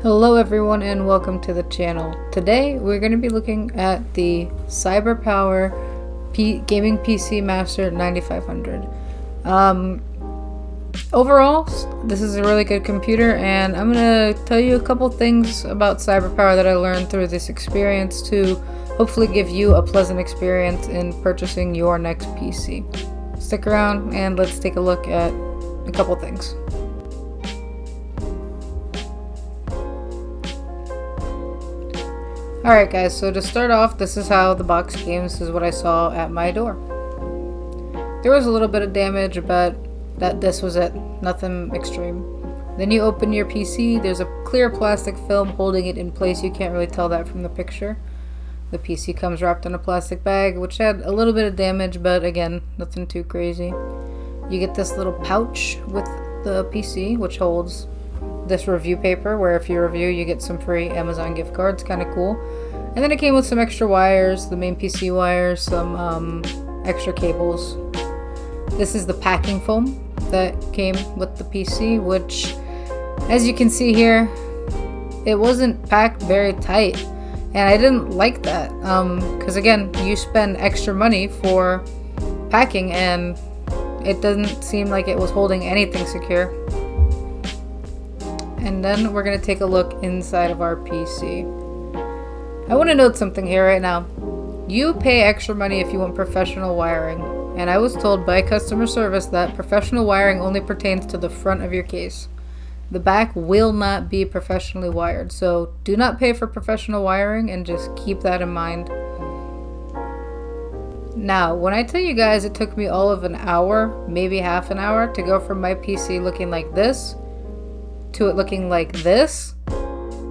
Hello everyone and welcome to the channel. Today we're going to be looking at the Cyberpower Gaming PC Master 9500. Overall, this is a really good computer, and I'm going to tell you a couple things about Cyberpower that I learned through this experience to hopefully give you a pleasant experience in purchasing your next PC. Stick around and let's take a look at a couple things. Alright guys, so to start off, this is how the box came. This is what I saw at my door. There was a little bit of damage, but this was it. Nothing extreme. Then you open your PC, there's a clear plastic film holding it in place. You can't really tell that from the picture. The PC comes wrapped in a plastic bag, which had a little bit of damage, but again, nothing too crazy. You get this little pouch with the PC, which holds this review paper, where if you review you get some free Amazon gift cards. Kind of cool. And then it came with some extra wires, the main PC wires, some extra cables. This is the packing foam that came with the PC, which, as you can see here, it wasn't packed very tight, and I didn't like that because again, you spend extra money for packing and it doesn't seem like it was holding anything secure. And then we're going to take a look inside of our PC. I want to note something here right now. You pay extra money if you want professional wiring. And I was told by customer service that professional wiring only pertains to the front of your case. The back will not be professionally wired. So do not pay for professional wiring, and just keep that in mind. Now, when I tell you guys it took me all of an hour, maybe half an hour, to go from my PC looking like this to it looking like this,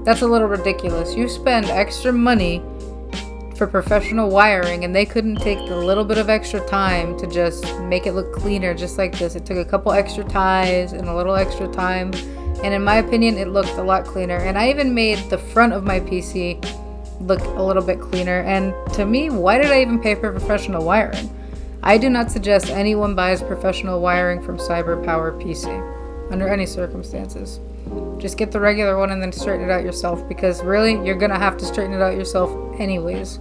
that's a little ridiculous. You spend extra money for professional wiring and they couldn't take the little bit of extra time to just make it look cleaner just like this. It took a couple extra ties and a little extra time, and in my opinion it looked a lot cleaner. And I even made the front of my PC look a little bit cleaner, and to me, why did I even pay for professional wiring? I do not suggest anyone buys professional wiring from CyberPower PC under any circumstances. Just get the regular one and then straighten it out yourself, because really, you're gonna have to straighten it out yourself anyways.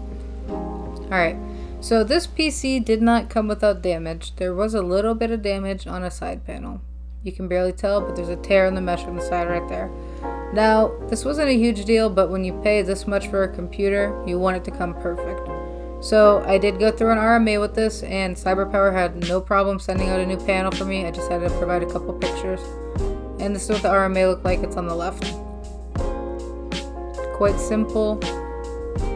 Alright, so this PC did not come without damage. There was a little bit of damage on a side panel. You can barely tell, but there's a tear in the mesh on the side right there. Now, this wasn't a huge deal, but when you pay this much for a computer, you want it to come perfect. So I did go through an RMA with this, and CyberPower had no problem sending out a new panel for me. I just had to provide a couple pictures. And this is what the RMA looked like. It's on the left. Quite simple.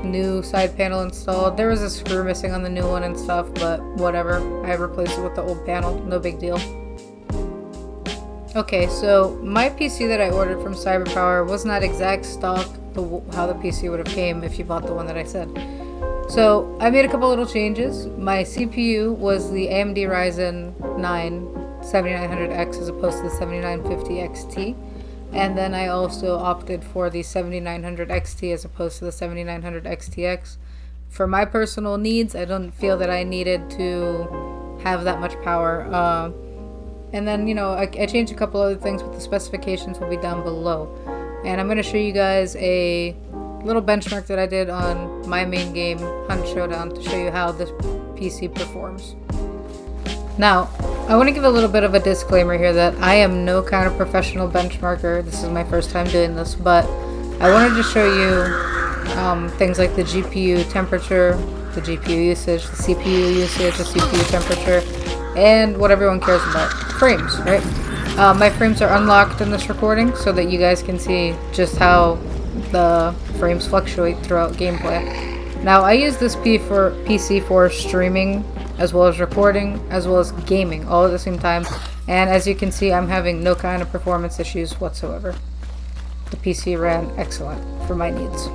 New side panel installed. There was a screw missing on the new one and stuff, but whatever. I replaced it with the old panel. No big deal. Okay, so my PC that I ordered from CyberPower was not exact stock how the PC would have came if you bought the one that I said. So I made a couple little changes. My CPU was the AMD Ryzen 9 7900X as opposed to the 7950 XT, and then I also opted for the 7900 XT as opposed to the 7900 XTX. For my personal needs, I don't feel that I needed to have that much power. And then, you know, I changed a couple other things, but the specifications will be down below. And I'm going to show you guys a little benchmark that I did on my main game, Hunt Showdown, to show you how this PC performs. Now, I want to give a little bit of a disclaimer here that I am no kind of professional benchmarker. This is my first time doing this, but I wanted to show you things like the GPU temperature, the GPU usage, the CPU usage, the CPU temperature, and what everyone cares about, frames, right? My frames are unlocked in this recording so that you guys can see just how the frames fluctuate throughout gameplay. Now, I use this PC for streaming, as well as recording, as well as gaming, all at the same time. And as you can see, I'm having no kind of performance issues whatsoever. The PC ran excellent for my needs.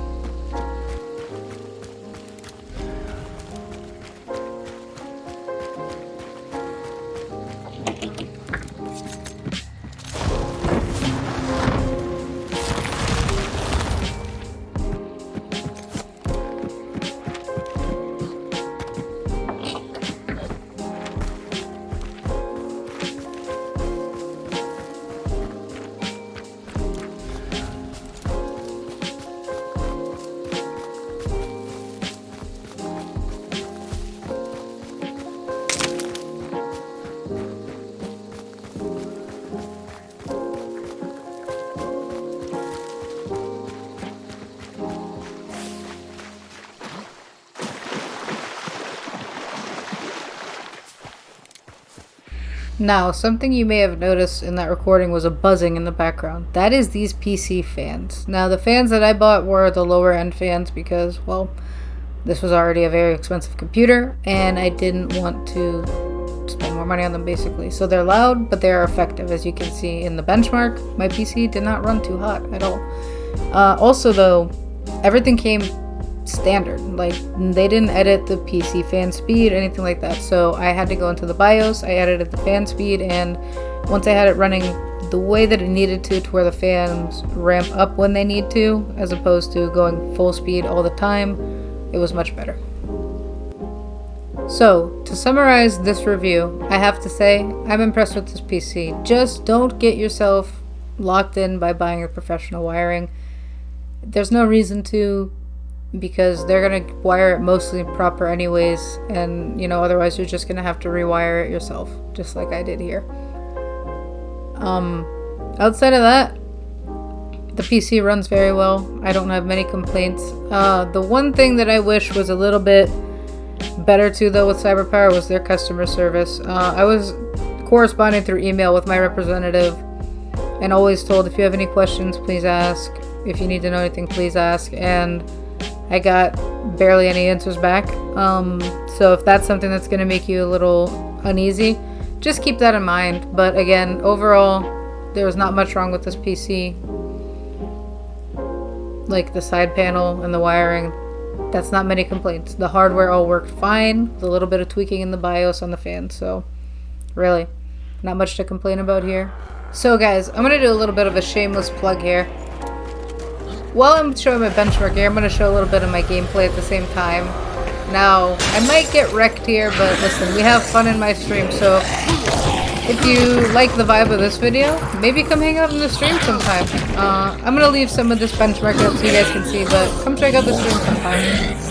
Now, something you may have noticed in that recording was a buzzing in the background. That is these PC fans. Now, the fans that I bought were the lower end fans because, well, this was already a very expensive computer and I didn't want to spend more money on them basically. So they're loud, but they're effective. As you can see in the benchmark, my PC did not run too hot at all. Also though, everything came standard. Like, they didn't edit the PC fan speed or anything like that. So I had to go into the BIOS, I edited the fan speed, and once I had it running the way that it needed to where the fans ramp up when they need to, as opposed to going full speed all the time, it was much better. So, to summarize this review, I have to say, I'm impressed with this PC. Just don't get yourself locked in by buying a professional wiring. There's no reason to, because they're going to wire it mostly proper anyways, and, you know, otherwise you're just going to have to rewire it yourself, just like I did here. Outside of that, the PC runs very well. I don't have many complaints. The one thing that I wish was a little bit better too, though, with Cyberpower was their customer service. I was corresponding through email with my representative and always told, if you have any questions, please ask. If you need to know anything, please ask. And I got barely any answers back. So if that's something that's going to make you a little uneasy, just keep that in mind. But again, overall, there was not much wrong with this PC. Like the side panel and the wiring, that's not many complaints. The hardware all worked fine. The little bit of tweaking in the BIOS on the fan. So really, not much to complain about here. So guys, I'm going to do a little bit of a shameless plug here. While I'm showing my benchmark here, I'm going to show a little bit of my gameplay at the same time. Now, I might get wrecked here, but listen, we have fun in my stream, so if you like the vibe of this video, maybe come hang out in the stream sometime. I'm going to leave some of this benchmark up so you guys can see, but come check out the stream sometime.